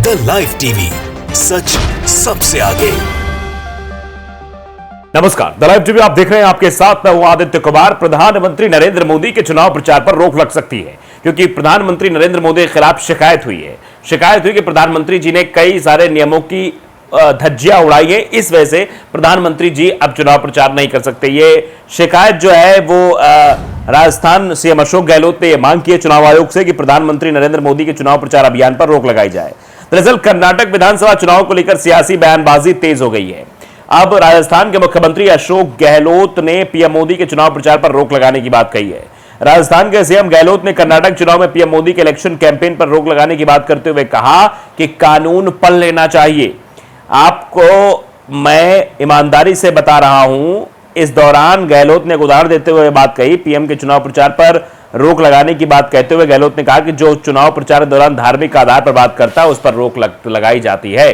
The live TV, सच सबसे आगे। नमस्कार, द लाइव टीवी आप देख रहे हैं। आपके साथ मैं हूं आदित्य कुमार। प्रधानमंत्री नरेंद्र मोदी के चुनाव प्रचार पर रोक लग सकती है क्योंकि प्रधानमंत्री नरेंद्र मोदी के खिलाफ शिकायत हुई है। शिकायत हुई कि प्रधानमंत्री जी ने कई सारे नियमों की धज्जियां उड़ाई है। इस वजह से प्रधानमंत्री जी अब चुनाव प्रचार नहीं कर सकते। ये शिकायत जो है वो राजस्थान सीएम अशोक गहलोत ने यह मांग की है चुनाव आयोग से कि प्रधानमंत्री नरेंद्र मोदी के चुनाव प्रचार अभियान पर रोक लगाई जाए। दरअसल कर्नाटक विधानसभा चुनाव को लेकर सियासी बयानबाजी तेज हो गई है। अब राजस्थान के मुख्यमंत्री अशोक गहलोत ने पीएम मोदी के चुनाव प्रचार पर रोक लगाने की बात कही है। राजस्थान के सीएम गहलोत ने कर्नाटक चुनाव में पीएम मोदी के इलेक्शन कैंपेन पर रोक लगाने की बात करते हुए कहा कि कानून पढ़ लेना चाहिए। आपको मैं ईमानदारी से बता रहा हूं। इस दौरान गहलोत ने एक उदाहरण देते हुए बात कही। पीएम के चुनाव प्रचार पर रोक लगाने की बात कहते हुए गहलोत ने कहा कि जो चुनाव प्रचार के दौरान धार्मिक आधार पर बात करता है उस पर रोक लगाई जाती है।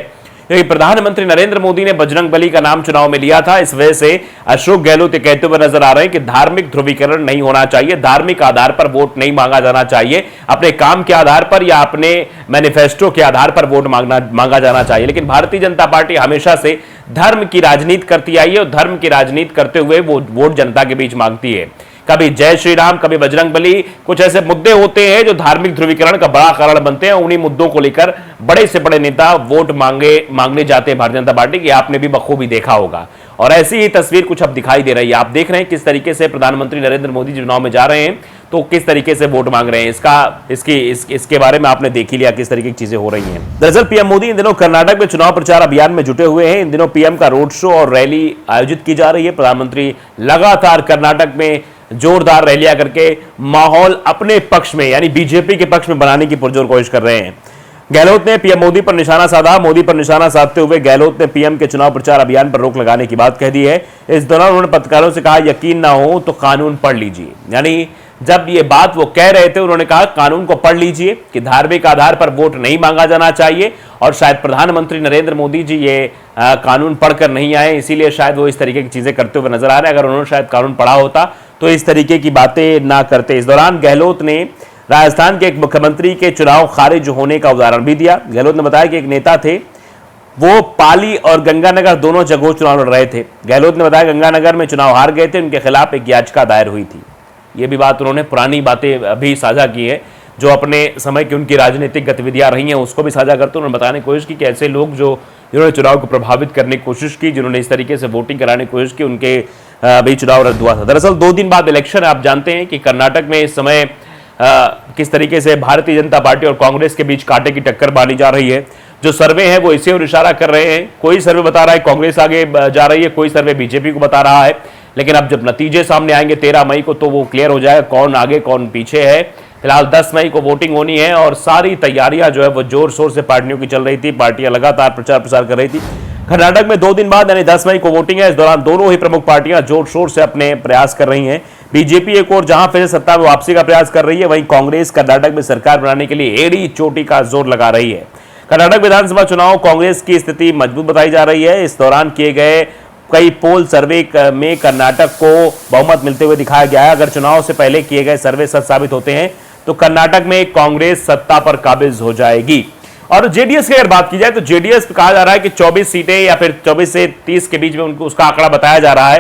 क्योंकि प्रधानमंत्री नरेंद्र मोदी ने बजरंगबली का नाम चुनाव में लिया था। इस वजह से अशोक गहलोत ये कहते हुए नजर आ रहे हैं कि धार्मिक ध्रुवीकरण नहीं होना चाहिए, धार्मिक आधार पर वोट नहीं मांगा जाना चाहिए। अपने काम के आधार पर या अपने मैनिफेस्टो के आधार पर वोट मांगा जाना चाहिए। लेकिन भारतीय जनता पार्टी हमेशा से धर्म की राजनीति करती आई है और धर्म की राजनीति करते हुए वो वोट जनता के बीच मांगती है। कभी जय श्री राम, कभी बजरंगबली, कुछ ऐसे मुद्दे होते हैं जो धार्मिक ध्रुवीकरण का बड़ा कारण बनते हैं। उन्हीं मुद्दों को लेकर बड़े से बड़े नेता वोट मांगने जाते हैं भारतीय जनता पार्टी की। आपने भी बखूबी देखा होगा और ऐसी ही तस्वीर कुछ अब दिखाई दे रही है। आप देख रहे हैं किस तरीके से प्रधानमंत्री नरेंद्र मोदी चुनाव में जा रहे हैं तो किस तरीके से वोट मांग रहे हैं। इसके बारे में आपने देख ही लिया किस तरीके की चीजें हो रही हैं। दरअसल पीएम मोदी इन दिनों कर्नाटक में चुनाव प्रचार अभियान में जुटे हुए हैं। इन दिनों पीएम का रोड शो और रैली आयोजित की जा रही है। प्रधानमंत्री लगातार कर्नाटक में जोरदार रैलियां करके माहौल अपने पक्ष में यानी बीजेपी के पक्ष में बनाने की पुरजोर कोशिश कर रहे हैं। गहलोत ने पीएम मोदी पर निशाना साधा। मोदी पर निशाना साधते हुए गहलोत ने पीएम के चुनाव प्रचार अभियान पर रोक लगाने की बात कह दी है। इस दौरान उन्होंने पत्रकारों से कहा, यकीन ना हो तो कानून पढ़ लीजिए। यानी जब ये बात वो कह रहे थे उन्होंने कहा कानून को पढ़ लीजिए कि धार्मिक आधार पर वोट नहीं मांगा जाना चाहिए। और शायद प्रधानमंत्री नरेंद्र मोदी जी ये कानून पढ़कर नहीं आए, इसीलिए शायद वो इस तरीके की चीजें करते हुए नजर आ रहे हैं। अगर उन्होंने शायद कानून पढ़ा होता तो इस तरीके की बातें ना करते। इस दौरान गहलोत ने राजस्थान के एक मुख्यमंत्री के चुनाव खारिज होने का उदाहरण भी दिया। गहलोत ने बताया कि एक नेता थे, वो पाली और गंगानगर दोनों जगहों चुनाव लड़ रहे थे। गहलोत ने बताया गंगानगर में चुनाव हार गए थे, उनके खिलाफ एक याचिका दायर हुई थी। ये भी बात उन्होंने पुरानी बातें अभी साझा की है जो अपने समय की उनकी राजनीतिक गतिविधियां रही हैं उसको भी साझा करते उन्होंने बताने की कोशिश की कि ऐसे लोग जिन्होंने चुनाव को प्रभावित करने की कोशिश की, जिन्होंने इस तरीके से वोटिंग कराने की कोशिश की, उनके भी चुनाव रद्द हुआ था। दरअसल 2 दिन बाद इलेक्शन है। आप जानते हैं कि कर्नाटक में इस समय किस तरीके से भारतीय जनता पार्टी और कांग्रेस के बीच कांटे की टक्कर मानी जा रही है। जो सर्वे है वो इसे और इशारा कर रहे हैं। कोई सर्वे बता रहा है कांग्रेस आगे जा रही है, कोई सर्वे बीजेपी को बता रहा है। लेकिन अब जब नतीजे सामने आएंगे 13 मई को तो वो क्लियर हो जाएगा कौन आगे कौन पीछे है। फिलहाल 10 मई को वोटिंग होनी है और सारी तैयारियां जो है वो जोर शोर से पार्टियों की चल रही थी। पार्टियां लगातार प्रचार प्रसार कर रही थी। कर्नाटक में 2 दिन बाद यानी 10 मई को वोटिंग है। इस दौरान दोनों ही प्रमुख पार्टियां जोर शोर से अपने प्रयास कर रही हैं। बीजेपी एक और जहां फिर सत्ता में वापसी का प्रयास कर रही है, वहीं कांग्रेस कर्नाटक में सरकार बनाने के लिए एड़ी चोटी का जोर लगा रही है। कर्नाटक विधानसभा चुनाव कांग्रेस की स्थिति मजबूत बताई जा रही है। इस दौरान किए गए कई पोल सर्वे में कर्नाटक को बहुमत मिलते हुए दिखाया गया है। अगर चुनाव से पहले किए गए सर्वे सच साबित होते हैं तो कर्नाटक में कांग्रेस सत्ता पर काबिज हो जाएगी। और जेडीएस की अगर बात की जाए तो जेडीएस कहा जा रहा है कि 24 सीटें या फिर 24 से 30 के बीच में उनको उसका आंकड़ा बताया जा रहा है।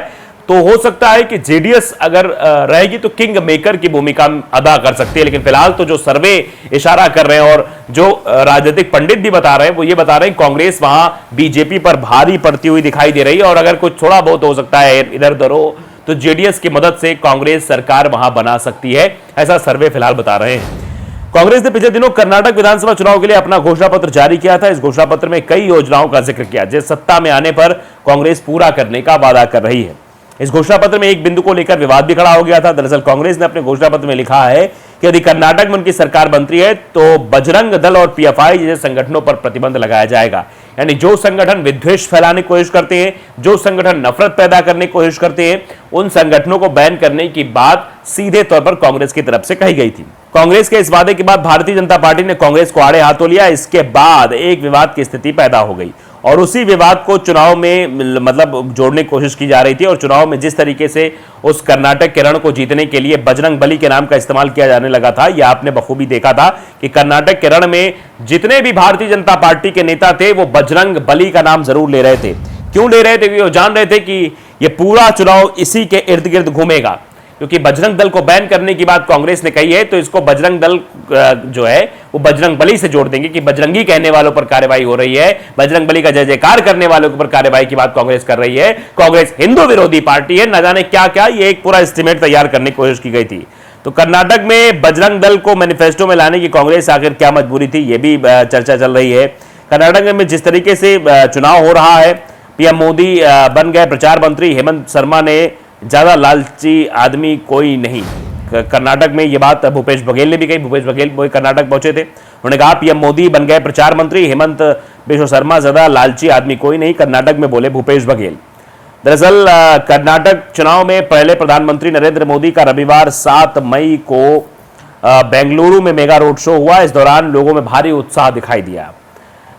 तो हो सकता है कि जेडीएस अगर रहेगी तो किंग मेकर की भूमिका अदा कर सकती है। लेकिन फिलहाल तो जो सर्वे इशारा कर रहे हैं और जो राजनीतिक पंडित भी बता रहे हैं वो ये बता रहे हैं कांग्रेस वहां बीजेपी पर भारी पड़ती हुई दिखाई दे रही है। और अगर कुछ थोड़ा बहुत हो सकता है इधर उधर हो तो जेडीएस की मदद से कांग्रेस सरकार वहां बना सकती है, ऐसा सर्वे फिलहाल बता रहे हैं। कांग्रेस ने पिछले दिनों कर्नाटक विधानसभा चुनाव के लिए अपना घोषणा पत्र जारी किया था। इस घोषणा पत्र में कई योजनाओं का जिक्र किया जिस सत्ता में आने पर कांग्रेस पूरा करने का वादा कर रही है। इस घोषणा पत्र में एक बिंदु को लेकर विवाद भी खड़ा हो गया था। दरअसल कांग्रेस ने अपने घोषणा पत्र में लिखा है कि यदि कर्नाटक में उनकी सरकार बनती है तो बजरंग दल और पीएफआई जैसे संगठनों पर प्रतिबंध लगाया जाएगा। यानी जो संगठन विद्वेष फैलाने की कोशिश करते हैं, जो संगठन नफरत पैदा करने की कोशिश करते हैं, उन संगठनों को बैन करने की बात सीधे तौर पर कांग्रेस की तरफ से कही गई थी। कांग्रेस के इस वादे के बाद भारतीय जनता पार्टी ने कांग्रेस को आड़े हाथों लिया। इसके बाद एक विवाद की स्थिति पैदा हो गई और उसी विवाद को चुनाव में मतलब जोड़ने की कोशिश की जा रही थी। और चुनाव में जिस तरीके से उस कर्नाटक के रण को जीतने के लिए बजरंग बली के नाम का इस्तेमाल किया जाने लगा था, यह आपने बखूबी देखा था कि कर्नाटक के रण में जितने भी भारतीय जनता पार्टी के नेता थे वो बजरंग बली का नाम जरूर ले रहे थे। क्यों ले रहे थे? क्योंकि वो जान रहे थे कि यह पूरा चुनाव इसी के इर्द गिर्द घूमेगा। क्योंकि बजरंग दल को बैन करने की बात कांग्रेस ने कही है, तो इसको बजरंग दल जो है वो बजरंग बली से जोड़ देंगे कि बजरंगी कहने वालों पर कार्रवाई हो रही है, बजरंग बली का जय जयकार करने वालों पर कार्रवाई की बात कांग्रेस कर रही है। कांग्रेस हिंदू विरोधी पार्टी है, न जाने क्या क्या, ये एक पूरा एस्टिमेट तैयार करने की कोशिश की गई थी। तो कर्नाटक में बजरंग दल को मैनिफेस्टो में लाने की कांग्रेस आखिर क्या मजबूरी थी, यह भी चर्चा चल रही है। कर्नाटक में जिस तरीके से चुनाव हो रहा है, पीएम मोदी बन गए प्रचार मंत्री, हेमंत शर्मा ने ज्यादा लालची आदमी कोई नहीं। कर्नाटक में ये बात भूपेश बघेल ने भी कही। भूपेश बघेल वो कर्नाटक पहुंचे थे, उन्होंने कहा पीएम मोदी बन गए प्रचार मंत्री, हेमंत बिश्व शर्मा ज्यादा लालची आदमी कोई नहीं, कर्नाटक में बोले भूपेश बघेल। दरअसल कर्नाटक चुनाव में पहले प्रधानमंत्री नरेंद्र मोदी का रविवार 7 मई को बेंगलुरु में मेगा रोड शो हुआ। इस दौरान लोगों में भारी उत्साह दिखाई दिया।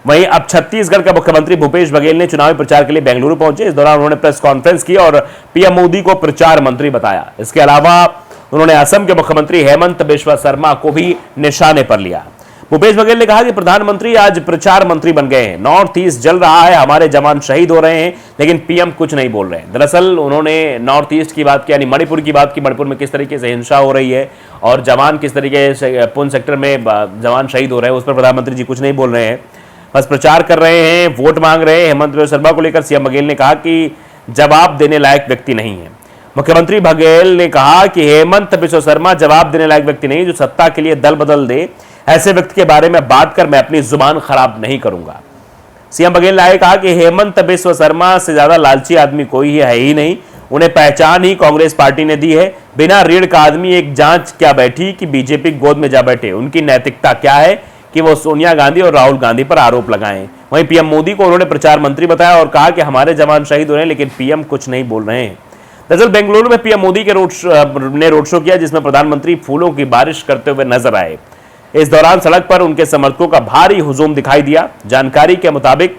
वहीं अब छत्तीसगढ़ का मुख्यमंत्री भूपेश बघेल ने चुनावी प्रचार के लिए बेंगलुरु पहुंचे। इस दौरान उन्होंने प्रेस कॉन्फ्रेंस की और पीएम मोदी को प्रचार मंत्री बताया। इसके अलावा उन्होंने असम के मुख्यमंत्री हेमंत बिश्व शर्मा को भी निशाने पर लिया। भूपेश बघेल ने कहा कि प्रधानमंत्री आज प्रचार मंत्री बन गए हैं, नॉर्थ ईस्ट जल रहा है, हमारे जवान शहीद हो रहे हैं, लेकिन पीएम कुछ नहीं बोल रहे हैं। दरअसल उन्होंने नॉर्थ ईस्ट की बात की, यानी मणिपुर की बात की, मणिपुर में किस तरीके से हिंसा हो रही है और जवान किस तरीके से पुंछ सेक्टर में जवान शहीद हो रहे हैं, उस पर प्रधानमंत्री जी कुछ नहीं बोल रहे हैं, बस प्रचार कर रहे हैं, वोट मांग रहे हैं। हेमंत बिश्व शर्मा को लेकर सीएम बघेल ने कहा कि जवाब देने लायक व्यक्ति नहीं है। मुख्यमंत्री बघेल ने कहा कि हेमंत बिश्व शर्मा जवाब देने लायक व्यक्ति नहीं, जो सत्ता के लिए दल बदल दे, ऐसे व्यक्ति के बारे में बात कर मैं अपनी जुबान खराब नहीं करूंगा। सीएम बघेल ने कहा कि हेमंत बिश्व शर्मा से ज्यादा लालची आदमी कोई है ही नहीं, उन्हें पहचान ही कांग्रेस पार्टी ने दी है। बिना रीढ़ का आदमी एक जांच क्या बैठी कि बीजेपी गोद में जा बैठे, उनकी नैतिकता क्या है कि वो सोनिया गांधी और राहुल गांधी पर आरोप लगाएं। वहीं पीएम मोदी को उन्होंने प्रचार मंत्री बताया और कहा कि हमारे जवान शहीद हो रहे हैं, लेकिन पीएम कुछ नहीं बोल रहे हैं। दरअसल बेंगलुरु में पीएम मोदी के रोड शो किया, जिसमें प्रधानमंत्री फूलों की बारिश करते हुए नजर आए। इस दौरान सड़क पर उनके समर्थकों का भारी हुजूम दिखाई दिया। जानकारी के मुताबिक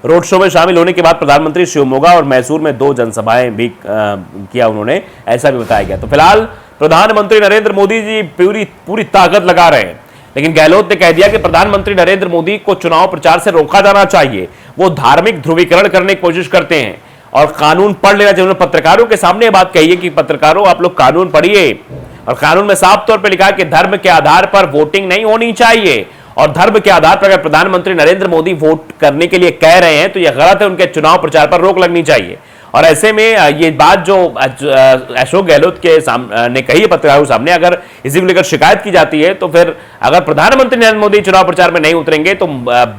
रोड शो में शामिल होने के बाद प्रधानमंत्री शिवमोगा और मैसूर में 2 जनसभाएं भी किया उन्होंने, ऐसा भी बताया गया। तो फिलहाल प्रधानमंत्री नरेंद्र मोदी जी पूरी ताकत लगा रहे हैं, लेकिन गहलोत ने कह दिया कि प्रधानमंत्री नरेंद्र मोदी को चुनाव प्रचार से रोका जाना चाहिए। वो धार्मिक ध्रुवीकरण करने की कोशिश करते हैं और कानून पढ़ लेना चाहिए। उन्होंने पत्रकारों के सामने बात कही है कि पत्रकारों आप लोग कानून पढ़िए, और कानून में साफ तौर पर लिखा है कि धर्म के आधार पर वोटिंग नहीं होनी चाहिए, और धर्म के आधार पर अगर प्रधानमंत्री नरेंद्र मोदी वोट करने के लिए कह रहे हैं तो यह गलत है, उनके चुनाव प्रचार पर रोक लगनी चाहिए। और ऐसे में ये बात जो अशोक गहलोत के ने कही है पत्रकारों के सामने, अगर इसी को लेकर शिकायत की जाती है तो फिर अगर प्रधानमंत्री नरेंद्र मोदी चुनाव प्रचार में नहीं उतरेंगे तो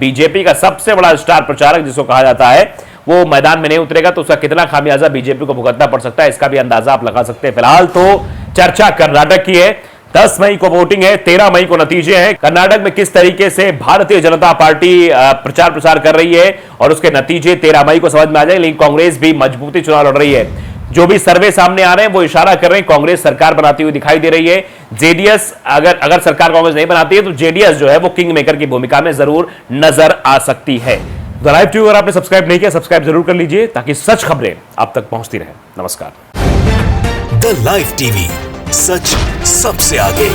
बीजेपी का सबसे बड़ा स्टार प्रचारक जिसको कहा जाता है वो मैदान में नहीं उतरेगा, तो उसका कितना खामियाजा बीजेपी को भुगतना पड़ सकता है, इसका भी अंदाजा आप लगा सकते हैं। फिलहाल तो चर्चा कर्नाटक की है, 10 मई को वोटिंग है, 13 मई को नतीजे हैं। कर्नाटक में किस तरीके से भारतीय जनता पार्टी प्रचार प्रसार कर रही है और उसके नतीजे 13 मई को समझ में आ जाए। लेकिन कांग्रेस भी मजबूती चुनाव लड़ रही है। जो भी सर्वे सामने आ रहे हैं वो इशारा कर रहे हैं कांग्रेस सरकार बनाती हुई दिखाई दे रही है। जेडीएस अगर सरकार कांग्रेस नहीं बनाती है तो जेडीएस जो है वो किंग मेकर की भूमिका में जरूर नजर आ सकती है। लाइव टीवी अगर आपने सब्सक्राइब नहीं किया, सब्सक्राइब जरूर कर लीजिए ताकि सच खबरें आप तक पहुंचती रहे। नमस्कार। द लाइव टीवी, सच सबसे आगे।